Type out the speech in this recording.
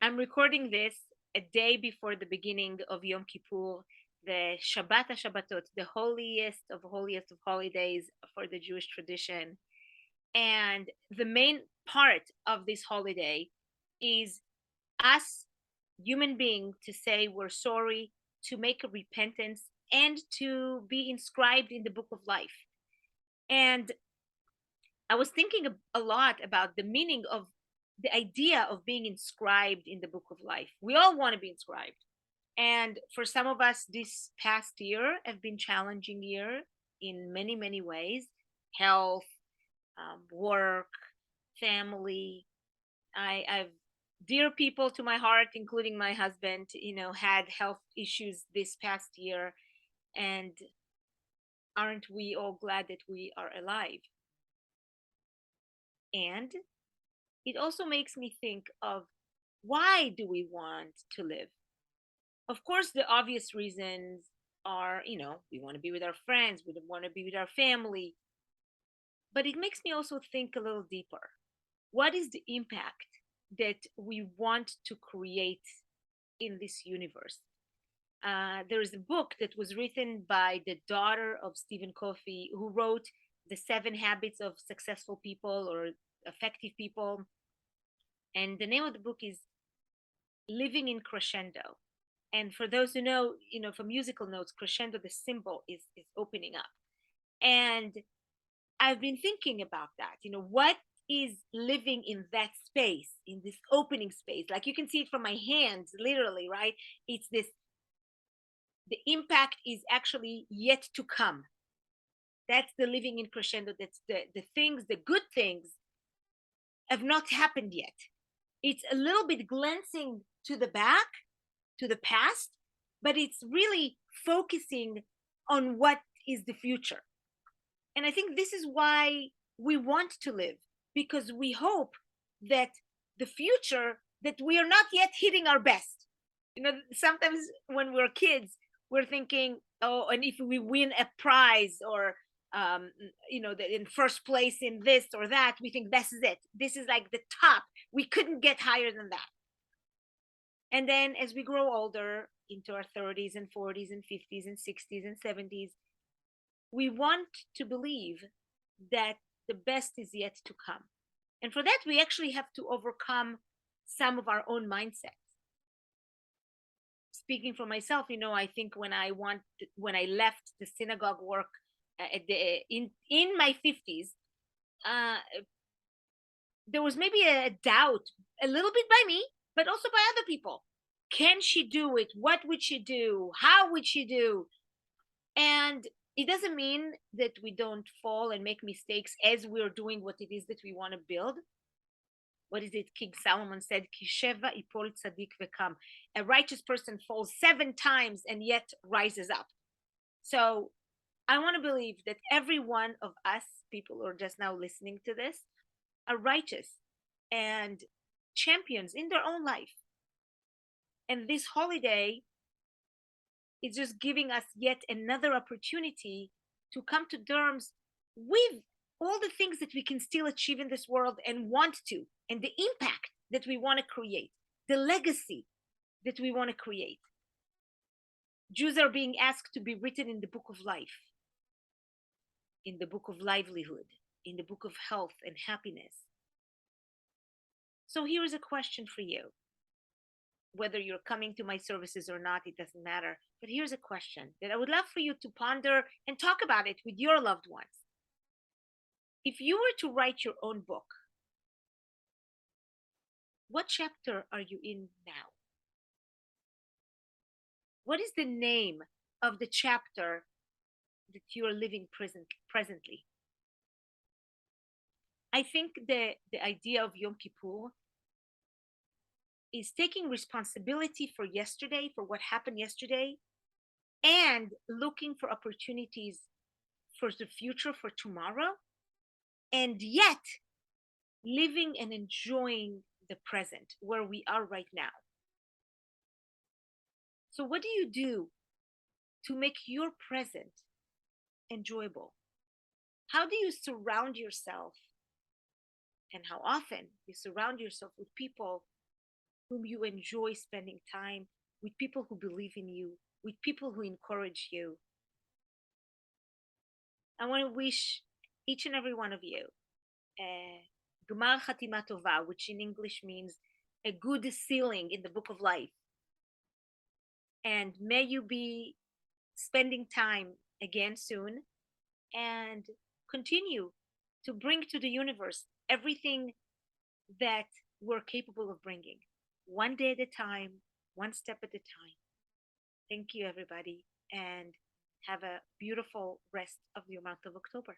I'm recording this a day before the beginning of Yom Kippur, the Shabbat HaShabbatot, the holiest of holidays for the Jewish tradition. And the main part of this holiday is us human being to say we're sorry, to make a repentance, and to be inscribed in the book of life. And I was thinking a lot about the meaning of the idea of being inscribed in the book of life. We all want to be inscribed. And for some of us, this past year have been challenging year in many, many ways. Health, work, family. I've dear people to my heart, including my husband, had health issues this past year. And aren't we all glad that we are alive? And it also makes me think of, why do we want to live? Of course, the obvious reasons are, we want to be with our friends, we want to be with our family. But it makes me also think a little deeper. What is the impact that we want to create in this universe? There is a book that was written by the daughter of Stephen Covey, who wrote The 7 Habits of Successful People or Effective People. And the name of the book is Living in Crescendo. And for those who know, for musical notes, crescendo, the symbol is opening up. And I've been thinking about that. What is living in that space, in this opening space? Like you can see it from my hands, literally, right? It's this, the impact is actually yet to come. That's the living in crescendo. That's the things, the good things have not happened yet. It's a little bit glancing to the back, to the past, but it's really focusing on what is the future. And I think this is why we want to live, because we hope that the future, that we are not yet hitting our best. Sometimes when we're kids, we're thinking, oh, and if we win a prize or in first place in this or that, we think this is it. This is like the top. We couldn't get higher than that. And then as we grow older into our 30s and 40s and 50s and 60s and 70s, we want to believe that the best is yet to come. And for that, we actually have to overcome some of our own mindsets. Speaking for myself, I think when I left the synagogue work in my 50s, there was maybe a doubt, a little bit by me, but also by other people. Can she do it? What would she do? How would she do? And it doesn't mean that we don't fall and make mistakes as we're doing what it is that we want to build. What is it? King Solomon said, Kisheva ipol tzadik vekam. A righteous person falls 7 times and yet rises up. So I want to believe that every one of us, people who are just now listening to this, are righteous and champions in their own life. And this holiday is just giving us yet another opportunity to come to terms with all the things that we can still achieve in this world and want to, and the impact that we want to create, the legacy that we want to create. Jews are being asked to be written in the book of life, in the book of livelihood, in the book of health and happiness. So here is a question for you. Whether you're coming to my services or not, it doesn't matter. But here's a question that I would love for you to ponder and talk about it with your loved ones. If you were to write your own book, what chapter are you in now? What is the name of the chapter that you are living presently? I think the idea of Yom Kippur is taking responsibility for yesterday, for what happened yesterday, and looking for opportunities for the future, for tomorrow, and yet living and enjoying the present where we are right now. So what do you do to make your present enjoyable? How do you surround yourself, and how often you surround yourself with people whom you enjoy spending time, with people who believe in you, with people who encourage you. I want to wish each and every one of you Gmar Chatima Tova, which in English means a good ceiling in the book of life. And may you be spending time again soon and continue to bring to the universe everything that we're capable of bringing, one day at a time, one step at a time. Thank you, everybody, and have a beautiful rest of your month of October.